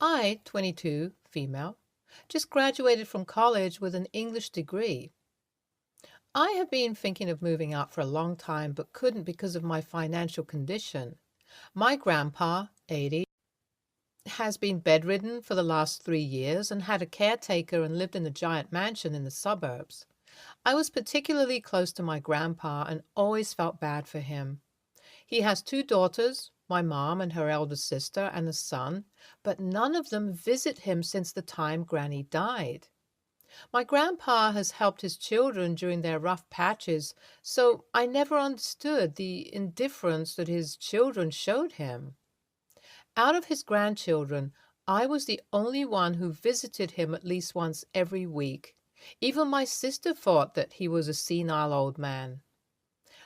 I, 22, female, just graduated from college with an English degree. I have been thinking of moving out for a long time but couldn't because of my financial condition. My grandpa, 80, has been bedridden for the last 3 years and had a caretaker and lived in a giant mansion in the suburbs. I was particularly close to my grandpa and always felt bad for him. He has two daughters, my mom and her elder sister, and a son, but none of them visit him since the time Granny died. My grandpa has helped his children during their rough patches, so I never understood the indifference that his children showed him. Out of his grandchildren, I was the only one who visited him at least once every week. Even my sister thought that he was a senile old man.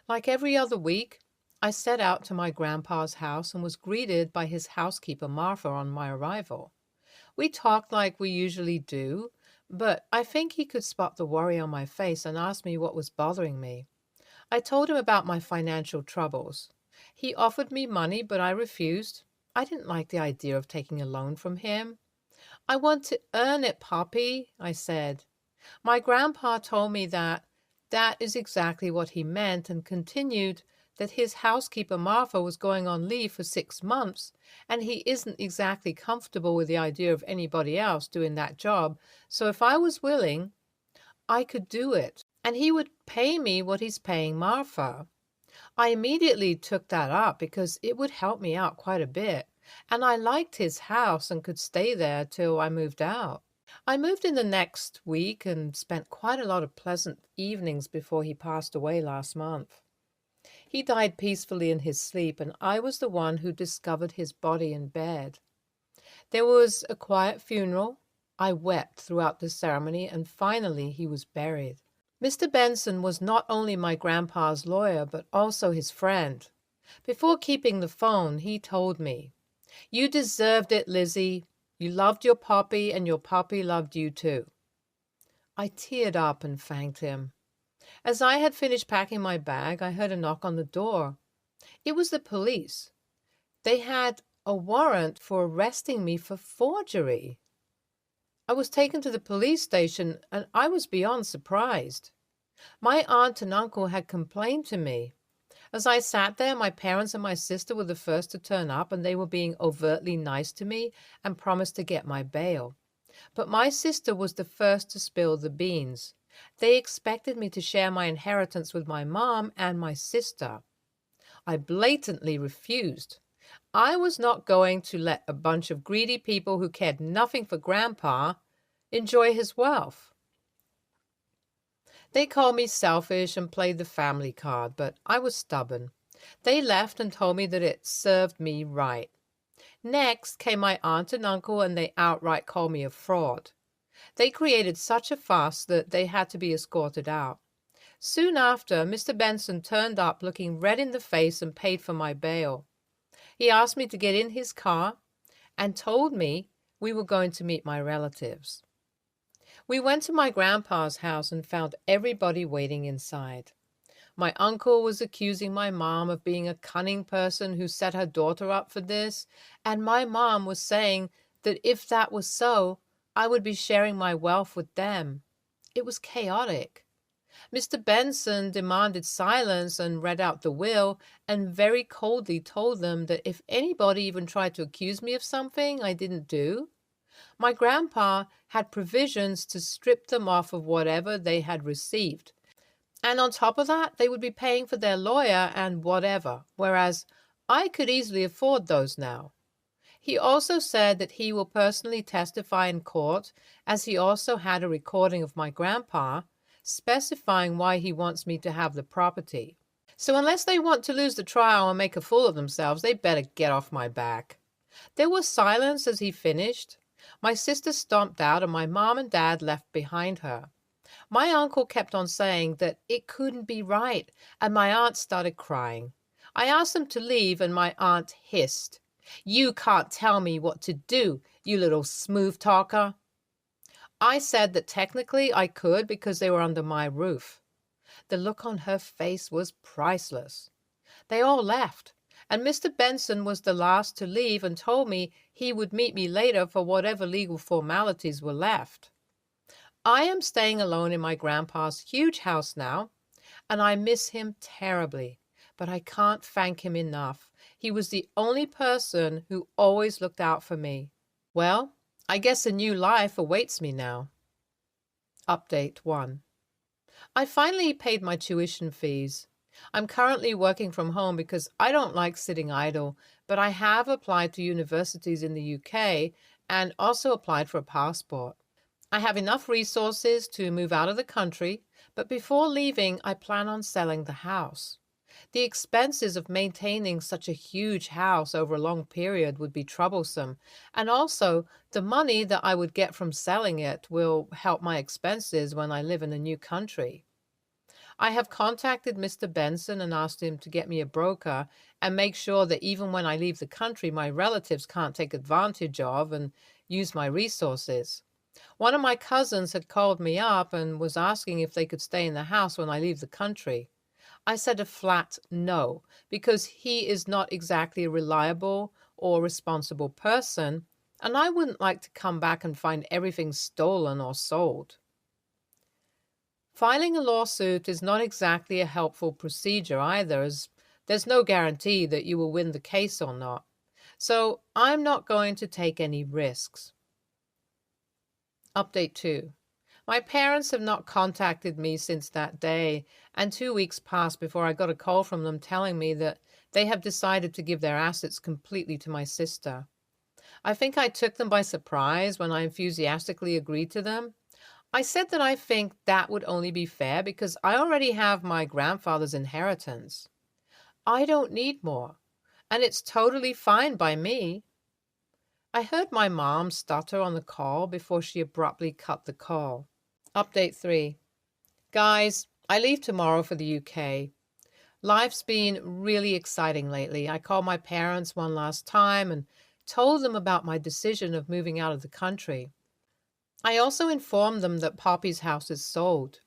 Like every other week, I set out to my grandpa's house and was greeted by his housekeeper, Martha, on my arrival. We talked like we usually do, but I think he could spot the worry on my face and asked me what was bothering me. I told him about my financial troubles. He offered me money, but I refused. I didn't like the idea of taking a loan from him. "I want to earn it, Poppy," I said. My grandpa told me that is exactly what he meant and continued that his housekeeper Martha was going on leave for 6 months, and he isn't exactly comfortable with the idea of anybody else doing that job, so if I was willing, I could do it, and he would pay me what he's paying Martha. I immediately took that up because it would help me out quite a bit, and I liked his house and could stay there till I moved out. I moved in the next week and spent quite a lot of pleasant evenings before he passed away last month. He died peacefully in his sleep, and I was the one who discovered his body in bed. There was a quiet funeral. I wept throughout the ceremony, and finally he was buried. Mr. Benson was not only my grandpa's lawyer, but also his friend. Before keeping the phone, he told me, "You deserved it, Lizzie. You loved your Poppy, and your Poppy loved you too." I teared up and thanked him. As I had finished packing my bag, I heard a knock on the door. It was the police. They had a warrant for arresting me for forgery. I was taken to the police station, and I was beyond surprised. My aunt and uncle had complained to me. As I sat there, my parents and my sister were the first to turn up, and they were being overtly nice to me and promised to get my bail. But my sister was the first to spill the beans. They expected me to share my inheritance with my mom and my sister. I blatantly refused. I was not going to let a bunch of greedy people who cared nothing for Grandpa enjoy his wealth. They called me selfish and played the family card, but I was stubborn. They left and told me that it served me right. Next came my aunt and uncle, and they outright called me a fraud. They created such a fuss that they had to be escorted out. Soon after, Mr. Benson turned up looking red in the face and paid for my bail. He asked me to get in his car and told me we were going to meet my relatives. We went to my grandpa's house and found everybody waiting inside. My uncle was accusing my mom of being a cunning person who set her daughter up for this, and my mom was saying that if that was so, I would be sharing my wealth with them. It was chaotic. Mr. Benson demanded silence and read out the will, and very coldly told them that if anybody even tried to accuse me of something I didn't do, my grandpa had provisions to strip them off of whatever they had received. And on top of that, they would be paying for their lawyer and whatever, whereas I could easily afford those now. He also said that he will personally testify in court, as he also had a recording of my grandpa specifying why he wants me to have the property. So unless they want to lose the trial and make a fool of themselves, they better get off my back. There was silence as he finished. My sister stomped out, and my mom and dad left behind her. My uncle kept on saying that it couldn't be right, and my aunt started crying. I asked them to leave, and my aunt hissed, "You can't tell me what to do, you little smooth talker." I said that technically I could because they were under my roof. The look on her face was priceless. They all left, And Mr. Benson was the last to leave and told me he would meet me later for whatever legal formalities were left. I am staying alone in my grandpa's huge house now, and I miss him terribly, but I can't thank him enough. He was the only person who always looked out for me. Well, I guess a new life awaits me now. Update 1. I finally paid my tuition fees. I'm currently working from home because I don't like sitting idle, but I have applied to universities in the UK and also applied for a passport. I have enough resources to move out of the country, but before leaving, I plan on selling the house. The expenses of maintaining such a huge house over a long period would be troublesome, and also the money that I would get from selling it will help my expenses when I live in a new country. I have contacted Mr. Benson and asked him to get me a broker and make sure that even when I leave the country, my relatives can't take advantage of and use my resources. One of my cousins had called me up and was asking if they could stay in the house when I leave the country. I said a flat no, because he is not exactly a reliable or responsible person, and I wouldn't like to come back and find everything stolen or sold. Filing a lawsuit is not exactly a helpful procedure either, as there's no guarantee that you will win the case or not. So I'm not going to take any risks. Update 2. My parents have not contacted me since that day, and 2 weeks passed before I got a call from them telling me that they have decided to give their assets completely to my sister. I think I took them by surprise when I enthusiastically agreed to them. I said that I think that would only be fair because I already have my grandfather's inheritance. I don't need more, and it's totally fine by me. I heard my mom stutter on the call before she abruptly cut the call. Update 3. Guys, I leave tomorrow for the UK. Life's been really exciting lately. I called my parents one last time and told them about my decision of moving out of the country. I also informed them that Poppy's house is sold.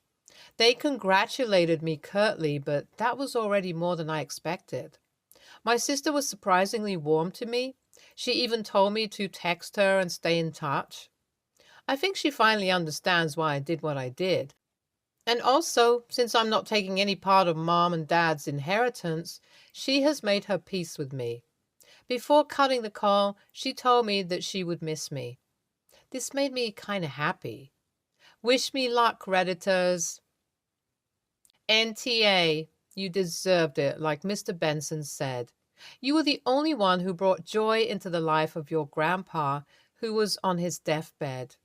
They congratulated me curtly, but that was already more than I expected. My sister was surprisingly warm to me. She even told me to text her and stay in touch. I think she finally understands why I did what I did. And also, since I'm not taking any part of Mom and Dad's inheritance, she has made her peace with me. Before cutting the call, she told me that she would miss me. This made me kind of happy. Wish me luck, Redditors. NTA, you deserved it, like Mr. Benson said. You were the only one who brought joy into the life of your grandpa, who was on his deathbed.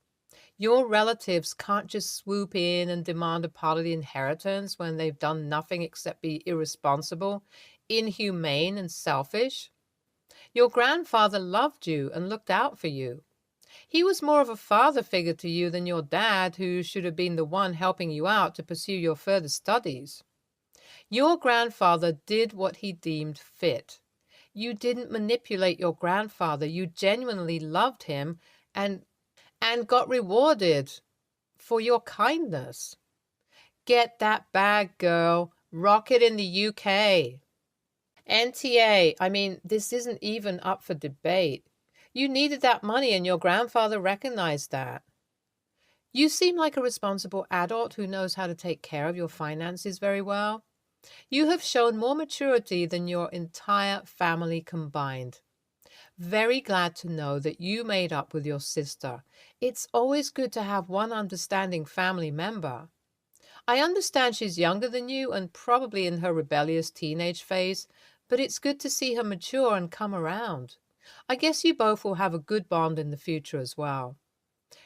Your relatives can't just swoop in and demand a part of the inheritance when they've done nothing except be irresponsible, inhumane, and selfish. Your grandfather loved you and looked out for you. He was more of a father figure to you than your dad, who should have been the one helping you out to pursue your further studies. Your grandfather did what he deemed fit. You didn't manipulate your grandfather. You genuinely loved him and got rewarded for your kindness. Get that bag, girl. Rock it in the UK. NTA, I mean, this isn't even up for debate. You needed that money and your grandfather recognized that. You seem like a responsible adult who knows how to take care of your finances very well. You have shown more maturity than your entire family combined. Very glad to know that you made up with your sister. It's always good to have one understanding family member. I understand she's younger than you and probably in her rebellious teenage phase, but it's good to see her mature and come around. I guess you both will have a good bond in the future as well.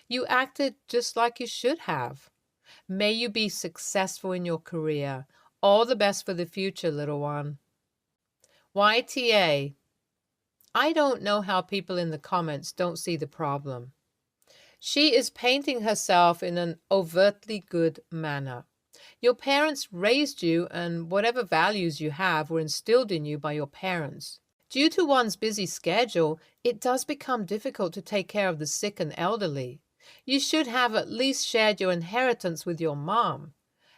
You acted just like you should have. May you be successful in your career. All the best for the future, little one. YTA. I don't know how people in the comments don't see the problem. She is painting herself in an overtly good manner. Your parents raised you, and whatever values you have were instilled in you by your parents. Due to one's busy schedule, it does become difficult to take care of the sick and elderly. You should have at least shared your inheritance with your mom.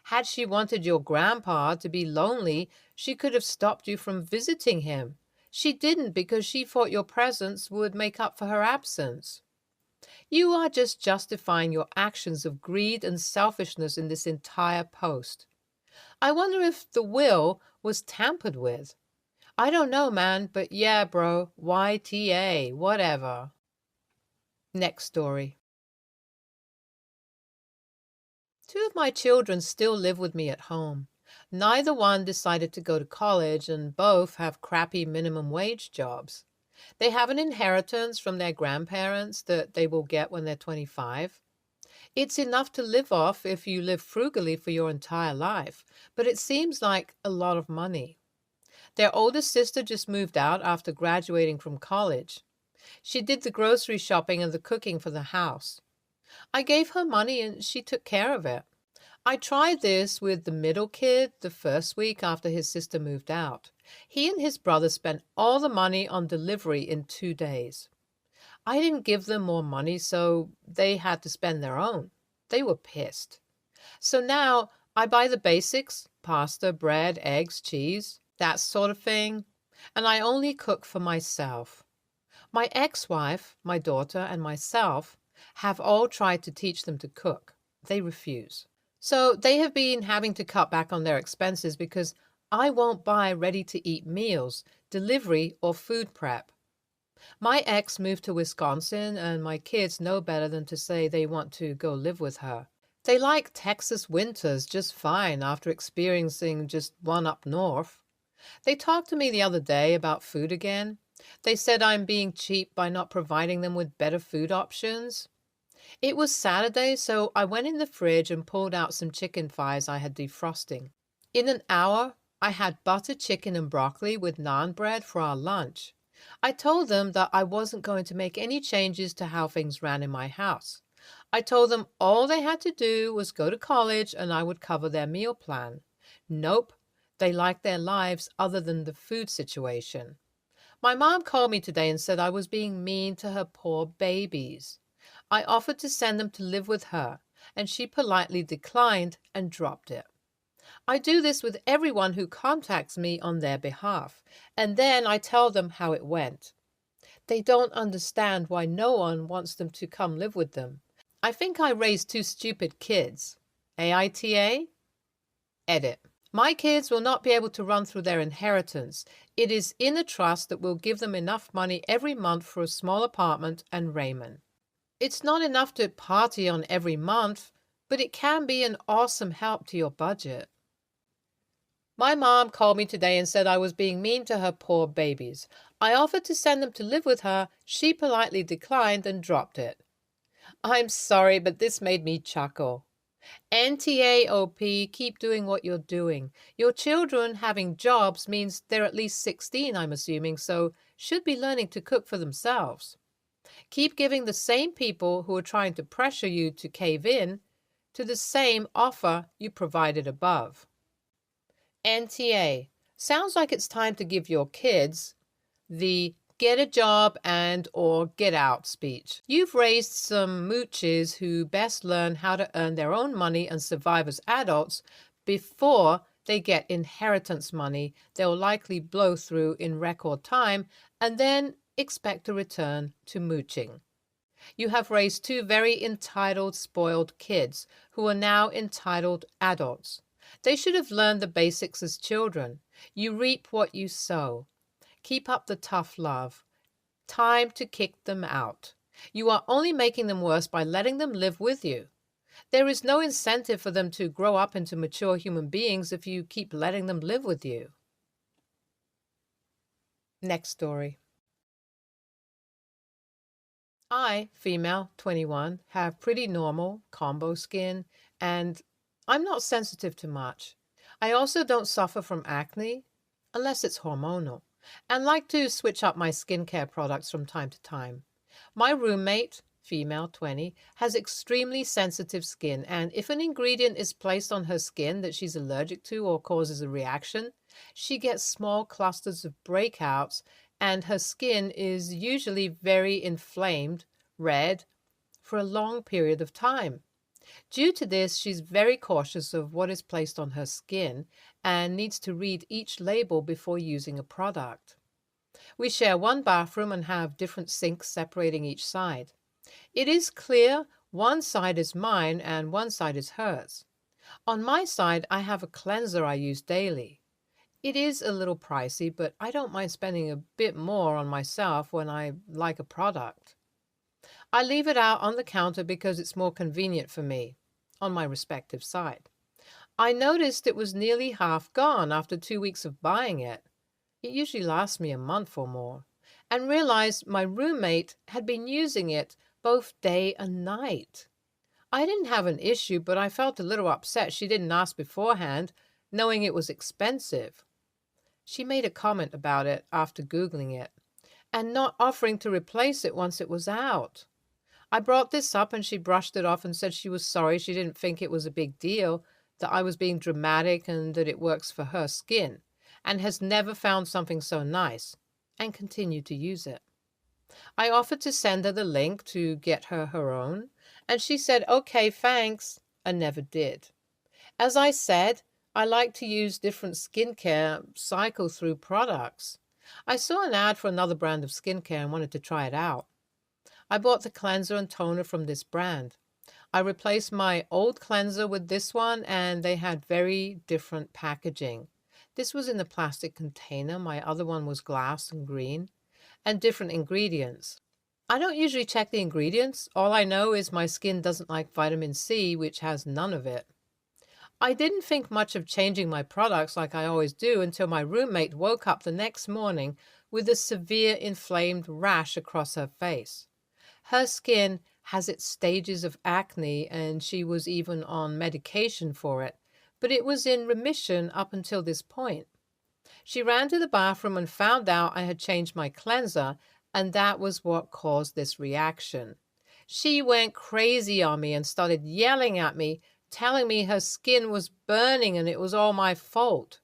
Had she wanted your grandpa to be lonely, she could have stopped you from visiting him. She didn't because she thought your presence would make up for her absence. You are just justifying your actions of greed and selfishness in this entire post. I wonder if the will was tampered with. I don't know, man, but yeah, bro, YTA, whatever. Next story. Two of my children still live with me at home. Neither one decided to go to college, and both have crappy minimum wage jobs. They have an inheritance from their grandparents that they will get when they're 25. It's enough to live off if you live frugally for your entire life, but it seems like a lot of money. Their oldest sister just moved out after graduating from college. She did the grocery shopping and the cooking for the house. I gave her money and she took care of it. I tried this with the middle kid the first week after his sister moved out. He and his brother spent all the money on delivery in 2 days. I didn't give them more money, so they had to spend their own. They were pissed. So now I buy the basics, pasta, bread, eggs, cheese, that sort of thing, and I only cook for myself. My ex-wife, my daughter, and myself have all tried to teach them to cook. They refuse. So they have been having to cut back on their expenses because I won't buy ready-to-eat meals, delivery, or food prep. My ex moved to Wisconsin, and my kids know better than to say they want to go live with her. They like Texas winters just fine after experiencing just one up north. They talked to me the other day about food again. They said I'm being cheap by not providing them with better food options. It was Saturday, so I went in the fridge and pulled out some chicken thighs I had defrosting. In an hour, I had butter chicken and broccoli with naan bread for our lunch. I told them that I wasn't going to make any changes to how things ran in my house. I told them all they had to do was go to college and I would cover their meal plan. Nope, they liked their lives other than the food situation. My mom called me today and said I was being mean to her poor babies. I offered to send them to live with her, and she politely declined and dropped it. I do this with everyone who contacts me on their behalf, and then I tell them how it went. They don't understand why no one wants them to come live with them. I think I raised two stupid kids. AITA? Edit. My kids will not be able to run through their inheritance. It is in a trust that will give them enough money every month for a small apartment and raiment. It's not enough to party on every month, but it can be an awesome help to your budget. My mom called me today and said I was being mean to her poor babies. I offered to send them to live with her. She politely declined and dropped it. I'm sorry, but this made me chuckle. NTAOP, keep doing what you're doing. Your children having jobs means they're at least 16, I'm assuming, so should be learning to cook for themselves. Keep giving the same people who are trying to pressure you to cave in to the same offer you provided above. NTA. Sounds like it's time to give your kids the get a job and or get out speech. You've raised some mooches who best learn how to earn their own money and survive as adults before they get inheritance money they'll likely blow through in record time and then expect a return to mooching. You have raised two very entitled, spoiled kids who are now entitled adults. They should have learned the basics as children. You reap what you sow. Keep up the tough love. Time to kick them out. You are only making them worse by letting them live with you. There is no incentive for them to grow up into mature human beings if you keep letting them live with you. Next story. I, female, 21, have pretty normal combo skin, and I'm not sensitive to much. I also don't suffer from acne, unless it's hormonal, and like to switch up my skincare products from time to time. My roommate, female, 20, has extremely sensitive skin, and if an ingredient is placed on her skin that she's allergic to or causes a reaction, she gets small clusters of breakouts, and her skin is usually very inflamed, red, for a long period of time. Due to this, she's very cautious of what is placed on her skin and needs to read each label before using a product. We share one bathroom and have different sinks separating each side. It is clear one side is mine and one side is hers. On my side, I have a cleanser I use daily. It is a little pricey, but I don't mind spending a bit more on myself when I like a product. I leave it out on the counter because it's more convenient for me, on my respective side. I noticed it was nearly half gone after 2 weeks of buying it. It usually lasts me a month or more, and realized my roommate had been using it both day and night. I didn't have an issue, but I felt a little upset she didn't ask beforehand, knowing it was expensive. She made a comment about it after Googling it, and not offering to replace it once it was out. I brought this up and she brushed it off and said she was sorry, she didn't think it was a big deal, that I was being dramatic and that it works for her skin, and has never found something so nice, and continued to use it. I offered to send her the link to get her own, and she said, okay, thanks, and never did. As I said, I like to use different skincare cycle through products. I saw an ad for another brand of skincare and wanted to try it out. I bought the cleanser and toner from this brand. I replaced my old cleanser with this one, and they had very different packaging. This was in a plastic container, my other one was glass and green, and different ingredients. I don't usually check the ingredients. All I know is my skin doesn't like vitamin C, which has none of it. I didn't think much of changing my products like I always do until my roommate woke up the next morning with a severe inflamed rash across her face. Her skin has its stages of acne, and she was even on medication for it, but it was in remission up until this point. She ran to the bathroom and found out I had changed my cleanser, and that was what caused this reaction. She went crazy on me and started yelling at me, telling me her skin was burning and it was all my fault.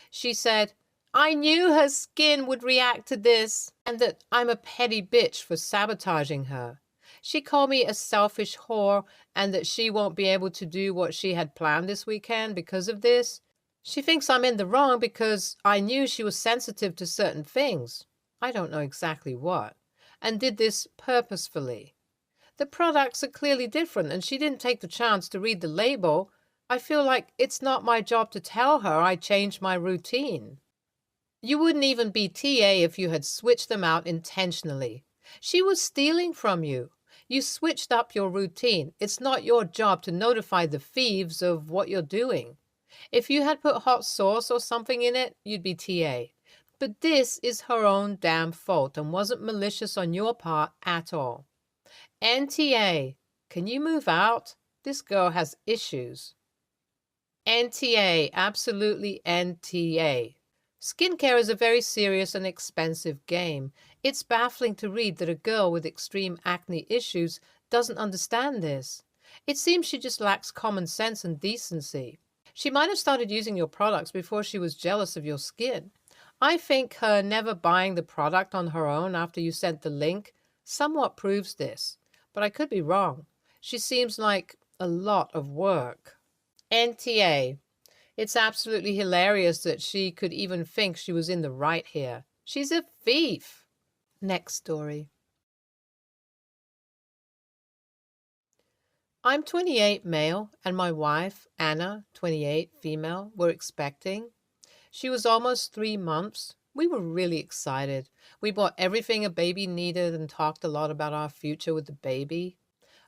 She said, I knew her skin would react to this, and that I'm a petty bitch for sabotaging her. She called me a selfish whore and that she won't be able to do what she had planned this weekend because of this. She thinks I'm in the wrong because I knew she was sensitive to certain things. I don't know exactly what, and did this purposefully. The products are clearly different, and she didn't take the chance to read the label. I feel like it's not my job to tell her I changed my routine. You wouldn't even be TA if you had switched them out intentionally. She was stealing from you. You switched up your routine. It's not your job to notify the thieves of what you're doing. If you had put hot sauce or something in it, you'd be TA. But this is her own damn fault and wasn't malicious on your part at all. NTA, can you move out? This girl has issues. NTA, absolutely NTA. Skincare is a very serious and expensive game. It's baffling to read that a girl with extreme acne issues doesn't understand this. It seems she just lacks common sense and decency. She might have started using your products before she was jealous of your skin. I think her never buying the product on her own after you sent the link somewhat proves this, but I could be wrong. She seems like a lot of work. NTA. It's absolutely hilarious that she could even think she was in the right here. She's a thief. Next story. I'm 28 male, and my wife, Anna, 28 female, were expecting. She was almost 3 months. We were really excited. We bought everything a baby needed and talked a lot about our future with the baby.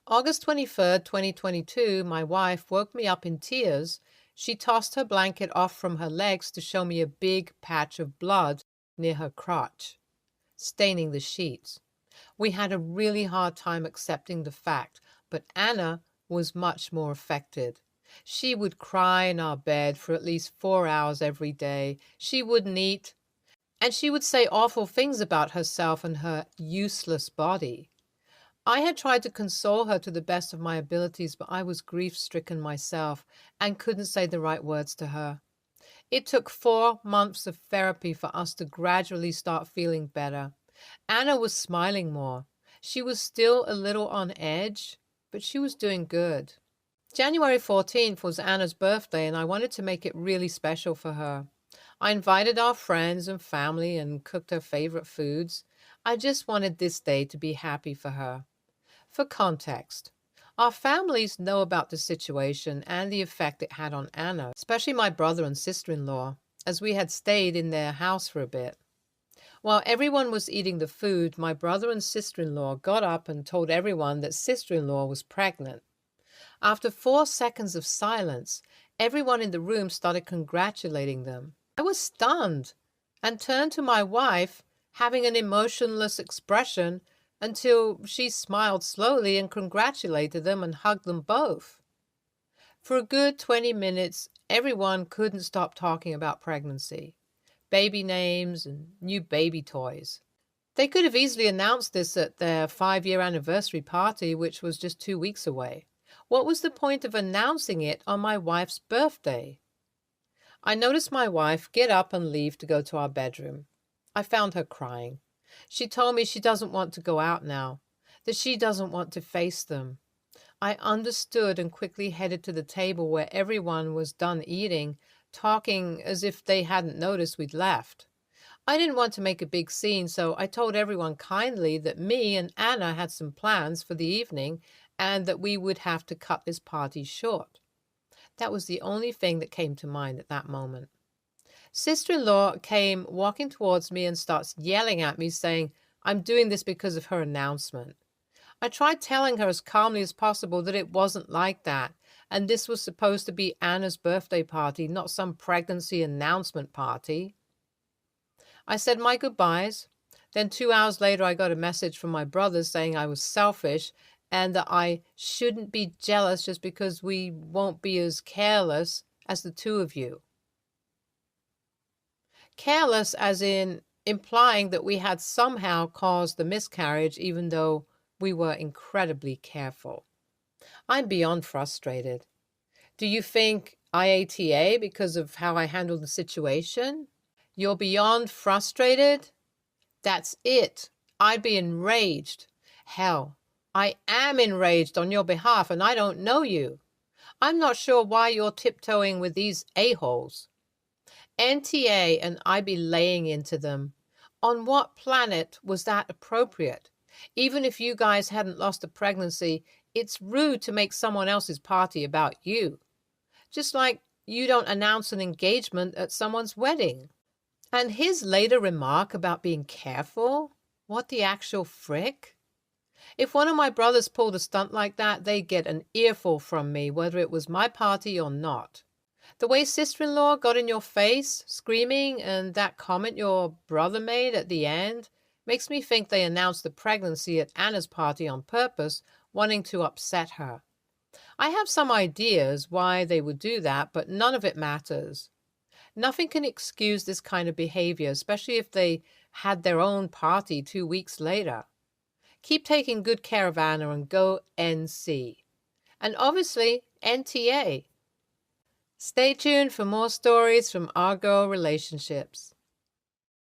August 23rd, 2022, my wife woke me up in tears. She tossed her blanket off from her legs to show me a big patch of blood near her crotch, staining the sheets. We had a really hard time accepting the fact, but Anna was much more affected. She would cry in our bed for at least 4 hours every day. She wouldn't eat, and she would say awful things about herself and her useless body. I had tried to console her to the best of my abilities, but I was grief-stricken myself and couldn't say the right words to her. It took 4 months of therapy for us to gradually start feeling better. Anna was smiling more. She was still a little on edge, but she was doing good. January 14th was Anna's birthday, and I wanted to make it really special for her. I invited our friends and family and cooked her favorite foods. I just wanted this day to be happy for her. For context, our families know about the situation and the effect it had on Anna, especially my brother and sister-in-law, as we had stayed in their house for a bit. While everyone was eating the food, my brother and sister-in-law got up and told everyone that sister-in-law was pregnant. After 4 seconds of silence, everyone in the room started congratulating them. I was stunned and turned to my wife, having an emotionless expression until she smiled slowly and congratulated them and hugged them both. For a good 20 minutes, everyone couldn't stop talking about pregnancy, baby names, and new baby toys. They could have easily announced this at their 5-year anniversary party, which was just 2 weeks away. What was the point of announcing it on my wife's birthday? I noticed my wife get up and leave to go to our bedroom. I found her crying. She told me she doesn't want to go out now, that she doesn't want to face them. I understood and quickly headed to the table where everyone was done eating, talking as if they hadn't noticed we'd left. I didn't want to make a big scene, so I told everyone kindly that me and Anna had some plans for the evening and that we would have to cut this party short. That was the only thing that came to mind at that moment. Sister-in-law came walking towards me and starts yelling at me, saying I'm doing this because of her announcement. I tried telling her as calmly as possible that it wasn't like that, and this was supposed to be Anna's birthday party, not some pregnancy announcement party. I said my goodbyes. Then 2 hours later, I got a message from my brother saying I was selfish and that I shouldn't be jealous just because we won't be as careless as the two of you. Careless as in implying that we had somehow caused the miscarriage even though we were incredibly careful. I'm beyond frustrated. Do you think IATA because of how I handled the situation? You're beyond frustrated? That's it. I'd be enraged. Hell, I am enraged on your behalf and I don't know you. I'm not sure why you're tiptoeing with these a-holes. NTA and I be laying into them. On what planet was that appropriate? Even if you guys hadn't lost a pregnancy, it's rude to make someone else's party about you. Just like you don't announce an engagement at someone's wedding. And his later remark about being careful? What the actual frick? If one of my brothers pulled a stunt like that, they'd get an earful from me, whether it was my party or not. The way sister-in-law got in your face, screaming, and that comment your brother made at the end makes me think they announced the pregnancy at Anna's party on purpose, wanting to upset her. I have some ideas why they would do that, but none of it matters. Nothing can excuse this kind of behavior, especially if they had their own party 2 weeks later. Keep taking good care of Anna and go NC. And obviously, NTA. Stay tuned for more stories from our girl relationships.